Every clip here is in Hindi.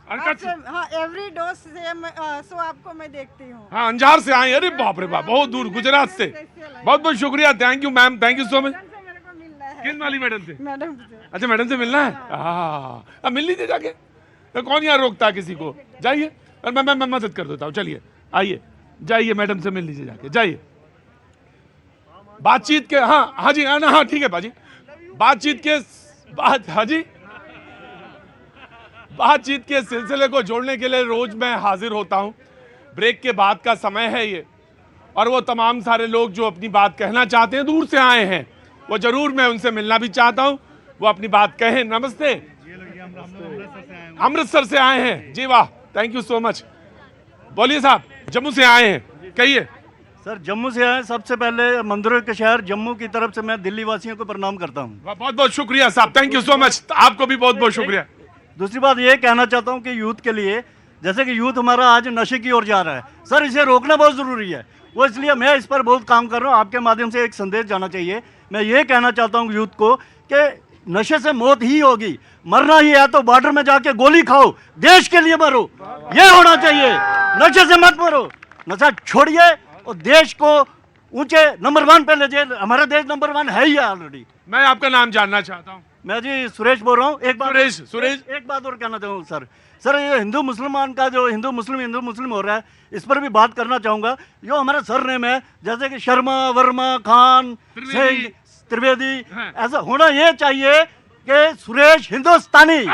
हाँ, एवरी डोज से सो आपको मैं देखती हूँ। हाँ, अंजार से आए, अरे बाप रे बाप, बहुत दूर, गुजरात से। बहुत बहुत शुक्रिया, thank you ma'am, thank you so much. मेरे को मिलना है किन वाली मैडम से? मैडम से। अच्छा, मैडम से मिलना है। हाँ, अब मिल लीजिए जाके, तो कौन यहाँ रोकता है किसी को? जाइए, और मैं मदद कर देता हूँ। चलिए आइए, जाइए मैडम से मिल लीजिए जाके, जाइए। बातचीत के, हाँ हाँ जी, हाँ हाँ ठीक है बाजी, बातचीत के बात, हाँ जी, बातचीत के सिलसिले को जोड़ने के लिए रोज मैं हाजिर होता हूं। ब्रेक के बाद का समय है ये, और वो तमाम सारे लोग जो अपनी बात कहना चाहते हैं, दूर से आए हैं, वो जरूर मैं उनसे मिलना भी चाहता हूं, वो अपनी बात कहें। नमस्ते, अमृतसर से आए हैं जी, वाह, थैंक यू सो मच। बोलिए साहब, जम्मू से आए हैं, कहिए। सर जम्मू से आए, सबसे पहले मंदिरों के शहर जम्मू की तरफ से मैं दिल्ली वासियों को प्रणाम करता हूँ। बहुत बहुत शुक्रिया साहब, थैंक यू सो मच, आपको भी बहुत बहुत शुक्रिया। दूसरी बात ये कहना चाहता हूँ कि यूथ के लिए, जैसे कि यूथ हमारा आज नशे की ओर जा रहा है, सर इसे रोकना बहुत ज़रूरी है। वो इसलिए मैं इस पर बहुत काम कर रहा हूँ, आपके माध्यम से एक संदेश जाना चाहिए। मैं ये कहना चाहता हूँ यूथ को कि नशे से मौत ही होगी, मरना ही है तो बॉर्डर में जाके गोली खाओ, देश के लिए मरो, ये होना चाहिए। नशे से मत मरो, नशा छोड़िए और देश को ऊंचे नंबर 1 पे ले जाइए। हमारा देश नंबर 1 है ही ऑलरेडी। मैं आपका नाम जानना चाहता हूँ। मैं जी सुरेश बोल रहा हूँ। एक बात सुरेश एक बात और कहना चाहूँ सर ये हिंदू मुसलमान का जो हिंदू मुस्लिम हो रहा है, इस पर भी बात करना चाहूँगा। जो हमारा सरनेम है, जैसे कि शर्मा, वर्मा, खान, सिंह, त्रिवेदी, ऐसा होना ये चाहिए कि सुरेश हिंदुस्तानी।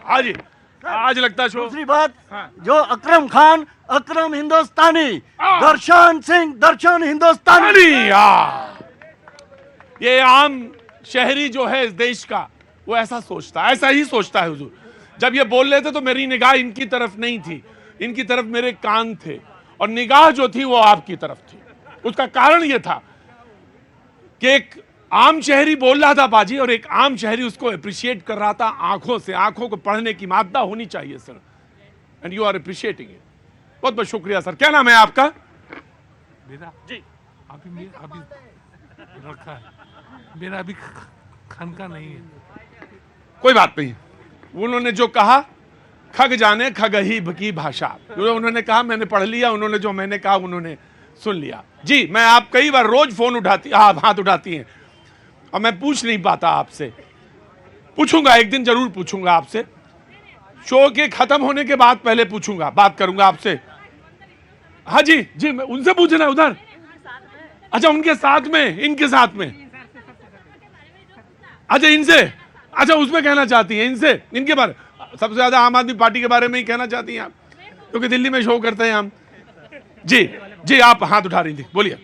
आज आज लगता है। दूसरी बात, जो अकरम खान, अकरम हिंदुस्तानी, दर्शन सिंह, दर्शन हिंदुस्तानी। ये आम शहरी जो है इस देश का, वो ऐसा सोचता है, ऐसा ही सोचता है हुजूर। जब ये बोल रहे थे तो मेरी निगाह इनकी तरफ नहीं थी, इनकी तरफ मेरे कान थे, और निगाह जो थी वो आपकी तरफ थी। उसका कारण ये था कि एक आम शहरी बोल रहा था बाजी, और एक आम शहरी उसको अप्रिशिएट कर रहा था आंखों से। आंखों को पढ़ने की मादा होनी चाहिए sir, and you are appreciating it. बहुत बहुत शुक्रिया सर। क्या नाम है आपका? मेरा जी अभी रखा है, मेरा अभी खानका नहीं है। कोई बात नहीं, उन्होंने जो कहा, खग जाने खगही की भाषा, उन्होंने कहा, मैंने पढ़ लिया, उन्होंने जो मैंने कहा उन्होंने सुन लिया। जी, मैं आप कई बार रोज फोन उठाती, आप हाथ उठाती हैं, और मैं पूछ नहीं पाता आपसे। पूछूंगा, एक दिन जरूर पूछूंगा आपसे, शो के खत्म होने के बाद पहले पूछूंगा, बात करूंगा आपसे। हाँ जी जी, मैं उनसे पूछना है उधर। अच्छा, उनके साथ में, इनके साथ में, अच्छा इनसे, अच्छा उसमें कहना चाहती हैं, इनसे, इनके बारे, सबसे ज्यादा आम आदमी पार्टी के बारे में ही कहना चाहती हैं आप, क्योंकि दिल्ली में शो करते हैं हम। जी जी, आप हाथ उठा रही थी, बोलिए।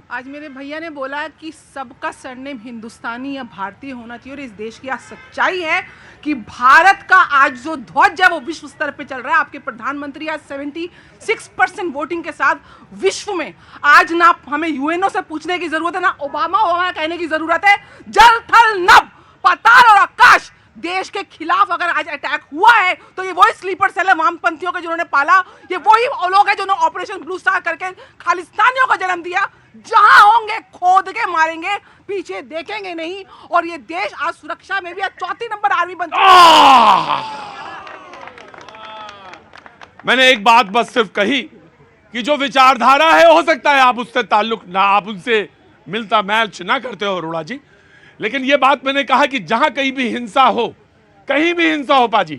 आज मेरे भैया ने बोला कि सबका सरनेम हिंदुस्तानी या भारतीय होना चाहिए, और इस देश की आज सच्चाई है कि भारत का आज जो ध्वज है वो विश्व स्तर पे चल रहा है। आपके प्रधानमंत्री आज 76% वोटिंग के साथ विश्व में, आज ना हमें यूएनओ से पूछने की जरूरत है, ना ओबामा कहने की जरूरत है। जल थल नभ, पाताल और आकाश, देश के खिलाफ अगर आज अटैक हुआ है तो ये वही स्लीपर सेल है वामपंथियों के जिन्होंने पाला, ये वही लोग हैं जिन्होंने ऑपरेशन ब्लू स्टार करके खालिस्तानियों को जन्म दिया। जहां होंगे खोद के मारेंगे, पीछे देखेंगे नहीं। और ये देश आज सुरक्षा में भी आज 4थी नंबर आर्मी बन चुका है। मैंने एक बात बस सिर्फ कही कि जो विचारधारा है, हो सकता है आप उससे ताल्लुक ना, आप उनसे मिलता मैच ना करते हो अरोड़ा जी, लेकिन ये बात मैंने कहा कि जहां कहीं भी हिंसा हो, कहीं भी हिंसा हो पाजी,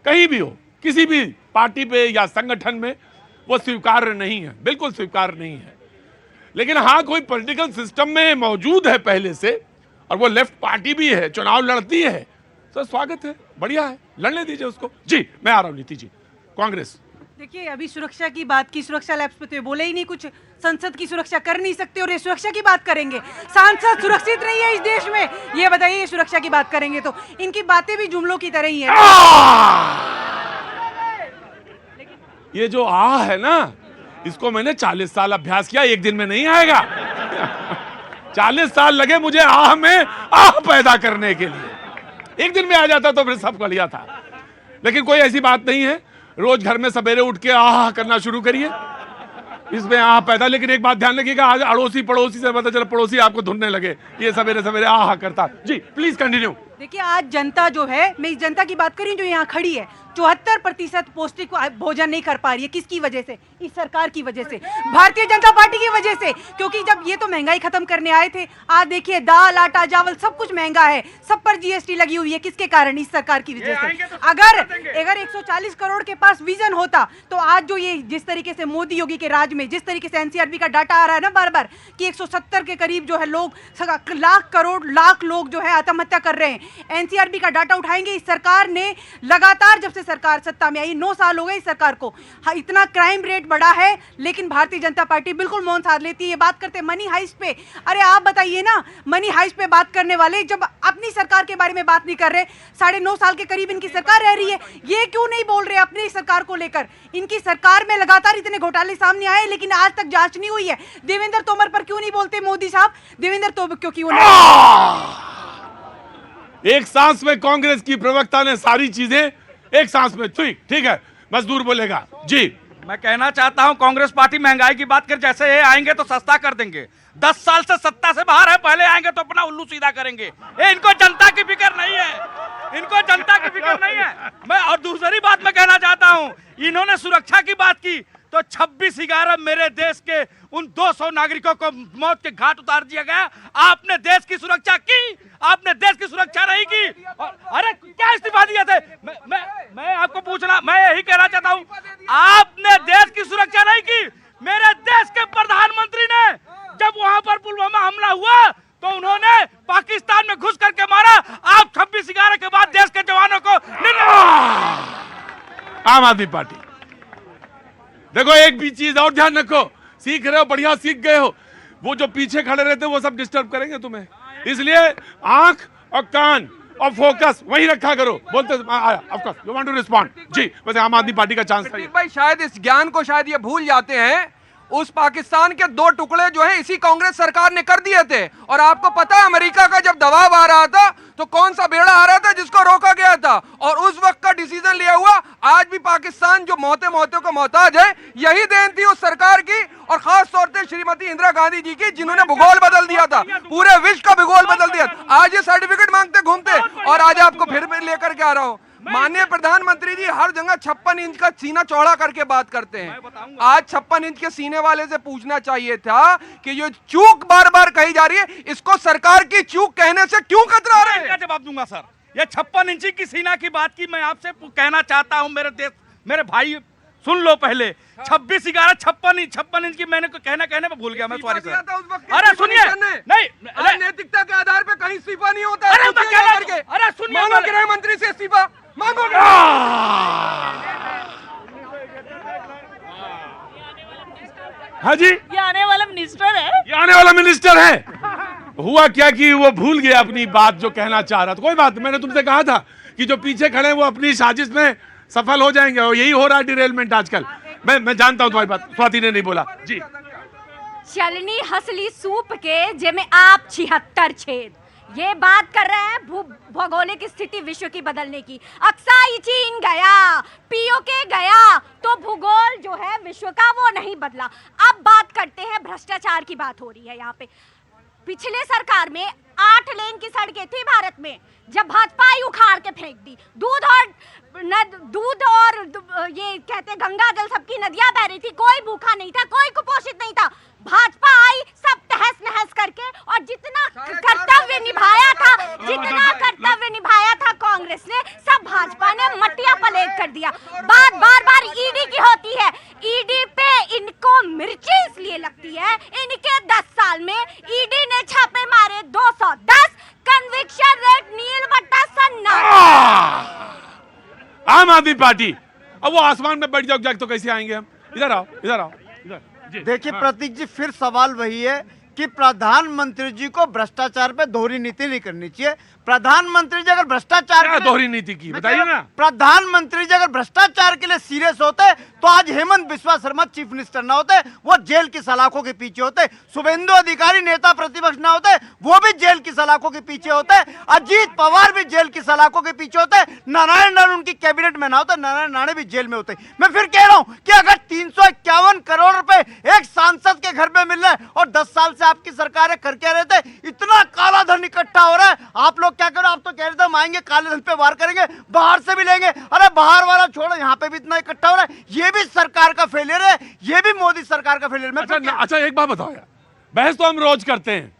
कहीं भी हो, किसी भी पार्टी पे या संगठन में, वो स्वीकार्य नहीं है, बिल्कुल स्वीकार्य नहीं है। लेकिन हाँ, कोई पॉलिटिकल सिस्टम में मौजूद है पहले से, और वो लेफ्ट पार्टी भी है, चुनाव लड़ती है, तो स्वागत है, बढ़िया है, लड़ने दीजिए उसको। जी, मैं आ रहा हूँ नीति जी, कांग्रेस। देखिए, अभी सुरक्षा की बात की, सुरक्षा लैब्स पे तो ये बोले ही नहीं कुछ, संसद की सुरक्षा कर नहीं सकते और ये सुरक्षा की बात करेंगे। सांसद सुरक्षित नहीं है इस देश में, ये बताइए, ये सुरक्षा की बात करेंगे तो इनकी बातें भी जुमलों की तरह ही है। ये जो आ है ना, इसको मैंने 40 साल अभ्यास किया, एक दिन में नहीं आएगा। 40 साल लगे मुझे आह में आह पैदा करने के लिए, एक दिन में आ जाता तो फिर सब कर लिया था। लेकिन कोई ऐसी बात नहीं है, रोज घर में सवेरे उठ के आह करना शुरू करिए, इसमें आह पैदा। लेकिन एक बात ध्यान रखिएगा, आज अड़ोसी पड़ोसी से पता चला पड़ोसी आपको धुनने लगे, ये सवेरे सवेरे आह करता। जी प्लीज कंटिन्यू। देखिए आज जनता जो है, मैं इस जनता की बात कर रही हूँ जो यहाँ खड़ी है, 74% पौष्टिक भोजन नहीं कर पा रही है। किसकी वजह से? इस सरकार की वजह से, भारतीय जनता पार्टी की वजह से। क्योंकि जब ये तो महंगाई खत्म करने आए थे, आज देखिए दाल आटा चावल सब कुछ महंगा है, सब पर जीएसटी लगी हुई है। किसके कारण? इस सरकार की वजह से। अगर 140 करोड़ के पास विजन होता तो आज जो ये जिस तरीके से मोदी योगी के राज में, जिस तरीके से एनसीआरबी का डाटा आ रहा है ना बार बार कि 170 के करीब जो है लोग, लाख लोग जो है आत्महत्या कर रहे हैं। एनसीआरबी का डाटा उठाएंगे। इस सरकार ने लगातार, जब से सरकार सत्ता में आई, 9 साल हो गए इस सरकार को, इतना क्राइम रेट बढ़ा है, लेकिन भारतीय जनता पार्टी बिल्कुल मौन साध लेती है। ये बात करते हैं मनी हाइस्ट पे। अरे आप बताइए ना, मनी हाइस्ट पे बात करने वाले जब अपनी सरकार के बारे में बात नहीं कर रहे, 9.5 साल के करीब इनकी सरकार रह रही है, ये क्यों नहीं बोल रहे अपनी सरकार को लेकर? इनकी सरकार में लगातार इतने घोटाले सामने आए, लेकिन आज तक जांच नहीं हुई है। देवेंद्र तोमर पर क्यों नहीं बोलते मोदी साहब? देवेंद्र तोमर क्योंकि वो एक सांस में कांग्रेस की प्रवक्ता ने सारी चीजें एक सांस में, ठीक है, मजदूर बोलेगा जी। मैं कहना चाहता हूं कांग्रेस पार्टी महंगाई की बात कर, जैसे ये आएंगे तो सस्ता कर देंगे। 10 साल से सत्ता से बाहर है, पहले आएंगे तो अपना उल्लू सीधा करेंगे। इनको जनता की फिक्र नहीं है, इनको जनता की फिक्र नहीं है। मैं और दूसरी बात मैं कहना चाहता हूं, इन्होंने सुरक्षा की बात की तो 26/11 मेरे देश के उन 200 नागरिकों को मौत के घाट उतार दिया गया। आपने देश की सुरक्षा की? आपने देश की सुरक्षा नहीं की। अरे क्या इस्तीफा दिए थे? मैं आपको पूछना, मैं यही कहना चाहता हूं, आपने देश की सुरक्षा नहीं की। मेरे देश के प्रधानमंत्री ने जब वहां पर पुलवामा हमला हुआ तो उन्होंने पाकिस्तान में घुस करके मारा। आप 26/11 के बाद देश के जवानों को आम आदमी पार्टी, देखो एक भी चीज और ध्यान रखो, सीख रहे हो, बढ़िया सीख गए हो, वो जो पीछे खड़े रहते वो सब डिस्टर्ब करेंगे तुम्हें, इसलिए आंख और कान और फोकस वही रखा करो। बोलते of course you want to respond जी। वैसे आम आदमी पार्टी का चांस है भाई, शायद इस ज्ञान को शायद ये भूल जाते हैं, उस पाकिस्तान के 2 टुकड़े जो है इसी कांग्रेस सरकार ने कर दिए थे। और आपको पता है अमेरिका का जब दबाव आ रहा था तो कौन सा बेड़ा आ रहा था जिसको रोका गया था, और उस वक्त का डिसीजन लिया हुआ। आज भी पाकिस्तान जो मौतों को मोहताज है, यही देन थी उस सरकार की, और खास तौर से श्रीमती इंदिरा गांधी जी की, जिन्होंने भूगोल बदल दिया था, पूरे विश्व का भूगोल बदल दिया। आज ये सर्टिफिकेट मांगते घूमते, और आज आपको फिर लेकर के आ रहा हूं। माननीय प्रधानमंत्री जी हर जगह 56 इंच का सीना चौड़ा करके बात करते हैं। आज 56 इंच के सीने वाले से पूछना चाहिए था कि ये चूक बार बार कही जा रही है, इसको सरकार की चूक कहने से क्यों कतरा रहे हैं? जवाब दूंगा सर। ये 56 इंची की सीना की बात की, मैं आपसे कहना चाहता हूं, मेरे भाई सुन लो पहले। 26/11 56 इंच की मैंने कहने में भूल गया मैं, सॉरी सर। अरे सुनिए, नहीं नैतिकता के आधार पे कहीं इस्तीफा नहीं होता। अरे सुनिए, मांगो गृह मंत्री से इस्तीफा, मांगो। हाँ जी, ये आने वाला मिनिस्टर है, ये आने वाला मिनिस्टर है। हुआ क्या कि वो भूल गया अपनी बात जो कहना चाह रहा था। कोई बात, मैंने तुमसे कहा था कि जो पीछे खड़े हैं वो अपनी साजिश में सफल हो जाएंगे, और यही हो रहा है डिरेलमेंट आजकल। मैं जानता हूं तुम्हारी बात, स्वाति ने नहीं बोला जी। चलनी हसली सूप के जेमे आप 76 छेद, ये बात कर रहे हैं भौगोलिक स्थिति विश्व की बदलने की। अक्साई चीन गया, पीओके गया, तो भूगोल जो है विश्व का वो नहीं बदला। अब बात करते हैं, भ्रष्टाचार की बात हो रही है यहाँ पे। पिछले सरकार में 8 लेन की सड़कें थी भारत में, जब भाजपा ही उखाड़ के फेंक दी। दूध और ये कहते गंगा जल, सबकी नदियां बह रही थी, कोई भूखा नहीं था, कोई कुपोषित नहीं था। भाजपा आई, सब तहस नहस करके, और जितना कर्तव्य निभाया था कांग्रेस ने, सब भाजपा ने मटिया पलेट कर दिया। बात बार ईडी की होती है, ईडी पे इनको मिर्ची इसलिए लगती है, इनके 10 साल में ईडी ने छापे मारे 210, कन्विक्शन रेट नील बट्टा सन्ना। आम आदमी पार्टी, अब वो आसमान में बैठ जाओ तो कैसे आएंगे हम? इधर आओ, इधर आओ, इधर। देखिए प्रतीक जी, फिर सवाल वही है कि प्रधानमंत्री जी को भ्रष्टाचार पे दोहरी नीति नहीं करनी चाहिए। प्रधानमंत्री जी अगर भ्रष्टाचार दोहरी नीति की बताइए ना। प्रधानमंत्री जी अगर भ्रष्टाचार के लिए सीरियस होते तो आज हेमंत बिस्वा शर्मा चीफ मिनिस्टर ना होते, वो जेल की सलाखों के पीछे होते। शुभेंदु अधिकारी नेता प्रतिपक्ष ना होते, वो भी जेल की सलाखों के पीछे होते। अजीत पवार भी जेल की सलाखों के पीछे होते। नारायण राणे उनकी कैबिनेट में ना होता, नारायण राणे भी जेल में होते। मैं फिर कह रहा हूं कि अगर 351 करोड़ रुपए एक सांसद के घर में मिल रहे और 10 साल से आपकी सरकारें कर क्या रहे थे? इतना काला धन इकट्ठा हो रहा है, आप लोग क्या करो? आप तो कह रहे थे हम आएंगे काले धन पे वार करेंगे, बाहर से भी लेंगे। अरे बाहर वाला छोड़ो, यहाँ पे भी इतना इकट्ठा हो रहा है। ये भी सरकार का फेलियर है, ये भी मोदी सरकार का फेलियर। अच्छा एक बात बताओ यार, बहस तो हम रोज करते हैं,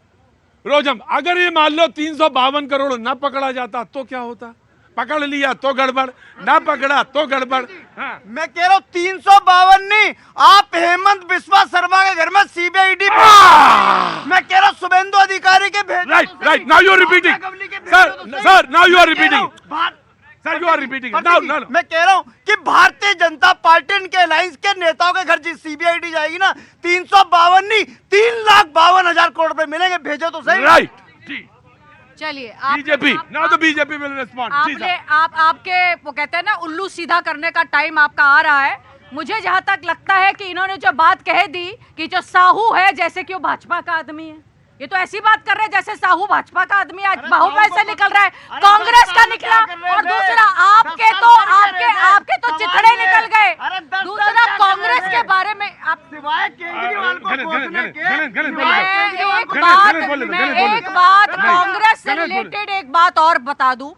रोज हम, अगर ये मान लो 352 करोड़ ना पकड़ा जाता तो क्या होता? पकड़ लिया तो गड़बड़, ना पकड़ा तो गड़बड़। हाँ। मैं कह रहा हूँ 352 नहीं, आप हेमंत बिस्वा शर्मा के घर में सीबीआईडी, मैं कह रहा हूँ शुभेंदु अधिकारी के भेज। Right, now you are repeating sir, now you are repeating sir, you are repeating now. मैं कह रहा हूँ कि भारतीय जनता पार्टी इनके अलायंस के नेताओं के घर सीबीआईडी जाएगी ना, 352 नहीं 3,52,000 करोड़ रुपए मिलेंगे, भेजो तो सही। राइट, चलिए बीजेपी ना, तो बीजेपी विल रिस्पॉन्ड। आपने आपके वो कहते हैं ना उल्लू सीधा करने का टाइम आपका आ रहा है। मुझे जहां तक लगता है कि इन्होंने जो बात कह दी कि जो साहू है जैसे कि वो भाजपा का आदमी है, ये तो ऐसी बात कर रहे हैं जैसे साहू भाजपा का आदमी आज बाहुबल से निकल रहा है, कांग्रेस का निकला, और दूसरा आपके तो चिथड़े निकल गए। दूसरा कांग्रेस के बारे में आप एक बात कांग्रेस से रिलेटेड एक बात और बता दूं,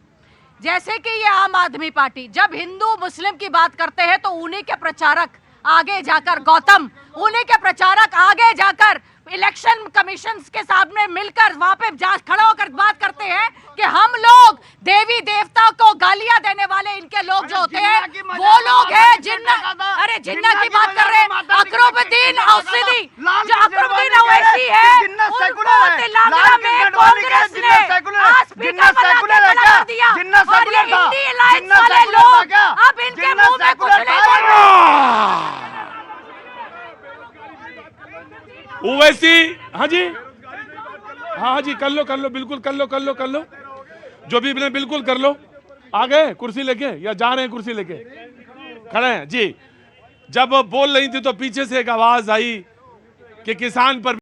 जैसे कि ये आम आदमी पार्टी जब हिंदू मुस्लिम की बात करते हैं तो उन्हीं के प्रचारक आगे जाकर, गौतम, उन्हीं के प्रचारक आगे जाकर इलेक्शन कमीशन के सामने मिलकर वहां पे खड़ा होकर बात करते हैं कि हम लोग देवी देवता को गालियां देने वाले इनके लोग जो होते हैं वो लोग हैं जिन्ना। अरे जिन्ना की बात कर रहे हैं, अकरुद्दीन औसीदी, जो अकरुद्दीन ओवैसी है, उनको तेलंगाना में कांग्रेस ने स्पीकर बना के खड़ा कर दिया, और ये इंडी अलायंस वाले लोग अब इनके मुंह में कुछ नहीं बोल रहे। ओवैसी, हाँ जी, हाँ जी, कर लो बिल्कुल, कर लो जो भी बने बिल्कुल कर लो। आ गए कुर्सी लेके या जा रहे हैं कुर्सी लेके? खड़े हैं जी। जब बोल रही थी तो पीछे से एक आवाज आई कि किसान पर